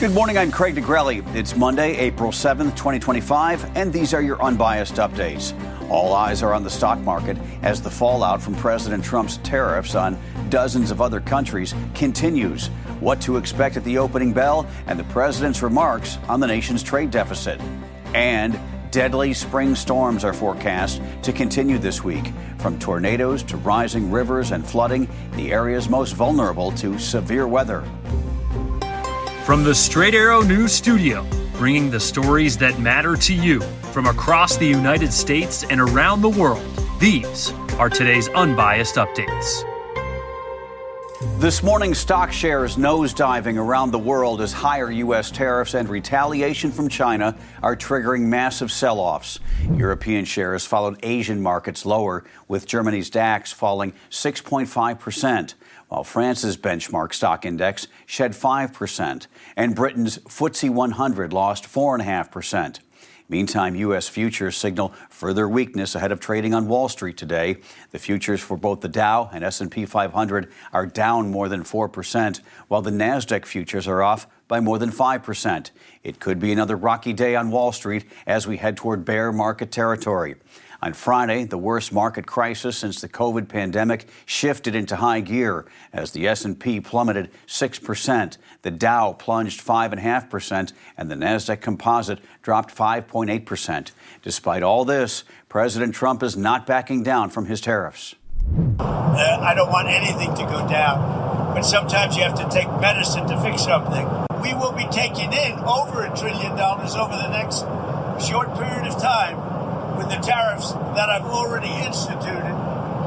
Good morning, I'm Craig DeGrelli. It's Monday, April 7th, 2025, and these are your Unbiased Updates. All eyes are on the stock market as the fallout from President Trump's tariffs on dozens of other countries continues. What to expect at the opening bell and the president's remarks on the nation's trade deficit. And deadly spring storms are forecast to continue this week, from tornadoes to rising rivers and flooding, the areas most vulnerable to severe weather. From the Straight Arrow News Studio, bringing the stories that matter to you from across the United States and around the world, these are today's Unbiased Updates. This morning, stock shares nosediving around the world as higher U.S. tariffs and retaliation from China are triggering massive sell-offs. European shares followed Asian markets lower, with Germany's DAX falling 6.5%, while France's benchmark stock index shed 5%, and Britain's FTSE 100 lost 4.5%. Meantime, U.S. futures signal further weakness ahead of trading on Wall Street today. The futures for both the Dow and S&P 500 are down more than 4%, while the Nasdaq futures are off by more than 5%. It could be another rocky day on Wall Street as we head toward bear market territory. On Friday, the worst market crisis since the COVID pandemic shifted into high gear as the S&P plummeted 6%, the Dow plunged 5.5%, and the Nasdaq Composite dropped 5.8%. Despite all this, President Trump is not backing down from his tariffs. I don't want anything to go down, but sometimes you have to take medicine to fix something. We will be taking in over $1 trillion over the next short period of time. With the tariffs that I've already instituted,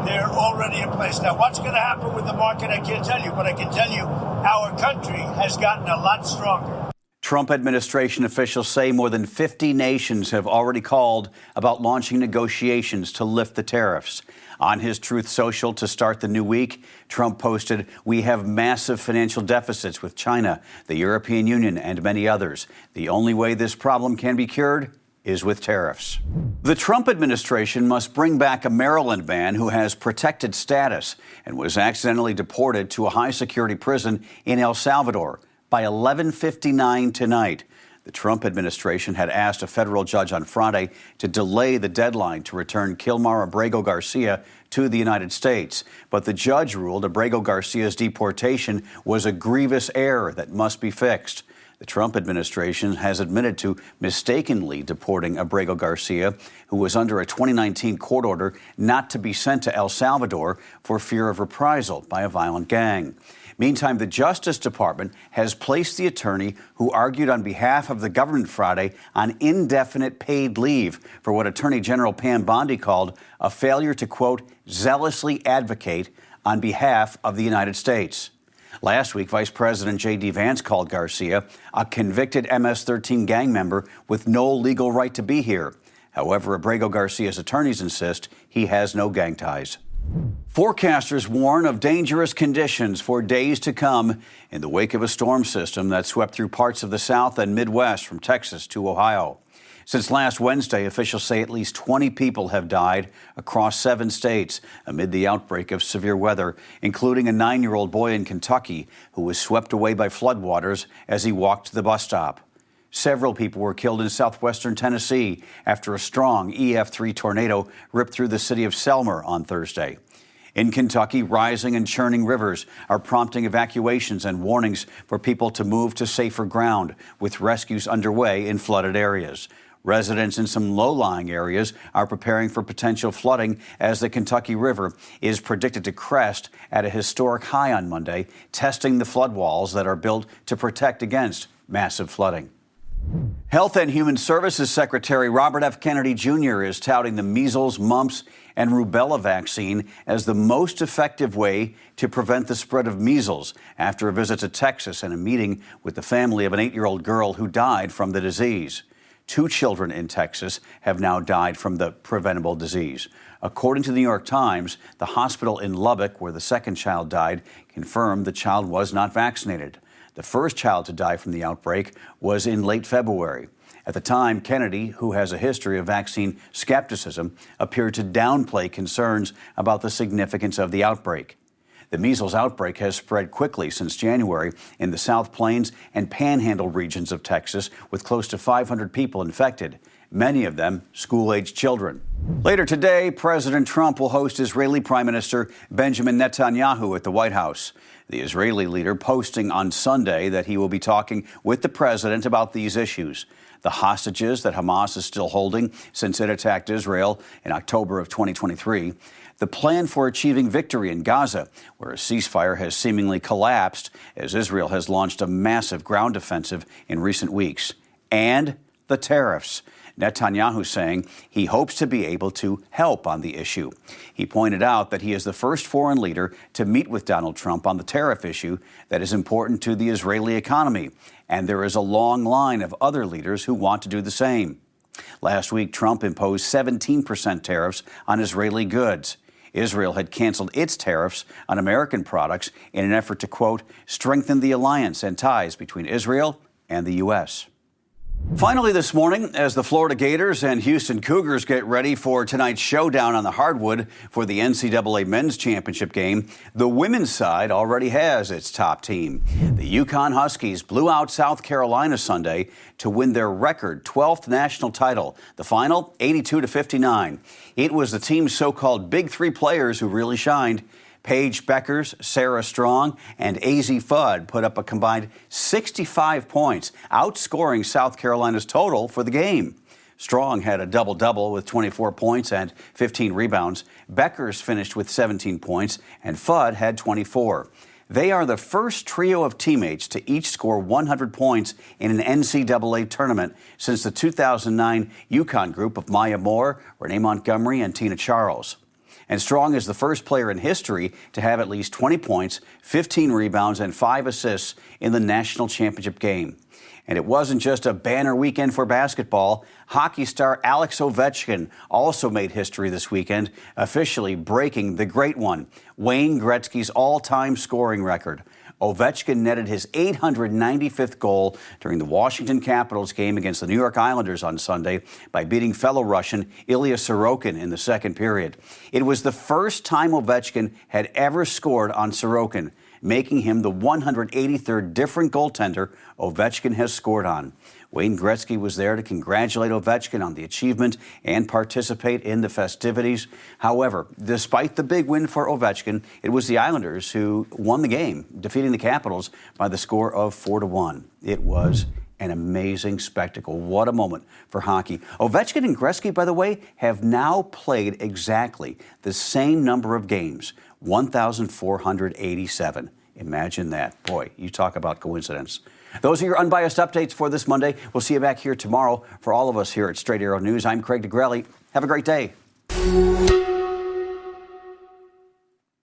they're already in place. Now, what's going to happen with the market, I can't tell you, but I can tell you our country has gotten a lot stronger. Trump administration officials say more than 50 nations have already called about launching negotiations to lift the tariffs. On his Truth Social to start the new week, Trump posted, "We have massive financial deficits with China, the European Union, and many others. The only way this problem can be cured is with tariffs." The Trump administration must bring back a Maryland man who has protected status and was accidentally deported to a high-security prison in El Salvador by 11:59 tonight. The Trump administration had asked a federal judge on Friday to delay the deadline to return Kilmar Abrego Garcia to the United States. But the judge ruled Abrego Garcia's deportation was a grievous error that must be fixed. The Trump administration has admitted to mistakenly deporting Abrego Garcia, who was under a 2019 court order not to be sent to El Salvador for fear of reprisal by a violent gang. Meantime, the Justice Department has placed the attorney who argued on behalf of the government Friday on indefinite paid leave for what Attorney General Pam Bondi called a failure to, quote, zealously advocate on behalf of the United States. Last week, Vice President J.D. Vance called Garcia a convicted MS-13 gang member with no legal right to be here. However, Abrego Garcia's attorneys insist he has no gang ties. Forecasters warn of dangerous conditions for days to come in the wake of a storm system that swept through parts of the South and Midwest from Texas to Ohio. Since last Wednesday, officials say at least 20 people have died across 7 states amid the outbreak of severe weather, including a 9-year-old boy in Kentucky who was swept away by floodwaters as he walked to the bus stop. Several people were killed in southwestern Tennessee after a strong EF3 tornado ripped through the city of Selmer on Thursday. In Kentucky, rising and churning rivers are prompting evacuations and warnings for people to move to safer ground, with rescues underway in flooded areas. Residents in some low-lying areas are preparing for potential flooding as the Kentucky River is predicted to crest at a historic high on Monday, testing the flood walls that are built to protect against massive flooding. Health and Human Services Secretary Robert F. Kennedy Jr. is touting the measles, mumps, and rubella vaccine as the most effective way to prevent the spread of measles after a visit to Texas and a meeting with the family of an 8-year-old girl who died from the disease. 2 children in Texas have now died from the preventable disease. According to the New York Times, the hospital in Lubbock, where the second child died, confirmed the child was not vaccinated. The first child to die from the outbreak was in late February. At the time, Kennedy, who has a history of vaccine skepticism, appeared to downplay concerns about the significance of the outbreak. The measles outbreak has spread quickly since January in the South Plains and Panhandle regions of Texas, with close to 500 people infected, many of them school-aged children. Later today, President Trump will host Israeli Prime Minister Benjamin Netanyahu at the White House. The Israeli leader posting on Sunday that he will be talking with the president about these issues: the hostages that Hamas is still holding since it attacked Israel in October of 2023, the plan for achieving victory in Gaza, where a ceasefire has seemingly collapsed as Israel has launched a massive ground offensive in recent weeks, and the tariffs. Netanyahu saying he hopes to be able to help on the issue. He pointed out that he is the first foreign leader to meet with Donald Trump on the tariff issue that is important to the Israeli economy, and there is a long line of other leaders who want to do the same. Last week, Trump imposed 17% tariffs on Israeli goods. Israel had canceled its tariffs on American products in an effort to, quote, strengthen the alliance and ties between Israel and the U.S. Finally this morning, as the Florida Gators and Houston Cougars get ready for tonight's showdown on the hardwood for the NCAA Men's Championship game, the women's side already has its top team. The UConn Huskies blew out South Carolina Sunday to win their record 12th national title. The final, 82-59. It was the team's so-called Big Three players who really shined. Paige Beckers, Sarah Strong, and AZ Fudd put up a combined 65 points, outscoring South Carolina's total for the game. Strong had a double-double with 24 points and 15 rebounds. Beckers finished with 17 points, and Fudd had 24. They are the first trio of teammates to each score 100 points in an NCAA tournament since the 2009 UConn group of Maya Moore, Renee Montgomery, and Tina Charles. And Strong is the first player in history to have at least 20 points, 15 rebounds, and 5 assists in the national championship game. And it wasn't just a banner weekend for basketball. Hockey star Alex Ovechkin also made history this weekend, officially breaking the great one, Wayne Gretzky's all-time scoring record. Ovechkin netted his 895th goal during the Washington Capitals game against the New York Islanders on Sunday by beating fellow Russian Ilya Sorokin in the second period. It was the first time Ovechkin had ever scored on Sorokin, making him the 183rd different goaltender Ovechkin has scored on. Wayne Gretzky was there to congratulate Ovechkin on the achievement and participate in the festivities. However, despite the big win for Ovechkin, it was the Islanders who won the game, defeating the Capitals by the score of 4-1. It was an amazing spectacle. What a moment for hockey. Ovechkin and Gretzky, by the way, have now played exactly the same number of games, 1,487. Imagine that. Boy, you talk about coincidence. Those are your unbiased updates for this Monday. We'll see you back here tomorrow. For all of us here at Straight Arrow News, I'm Craig DeGrelli. Have a great day.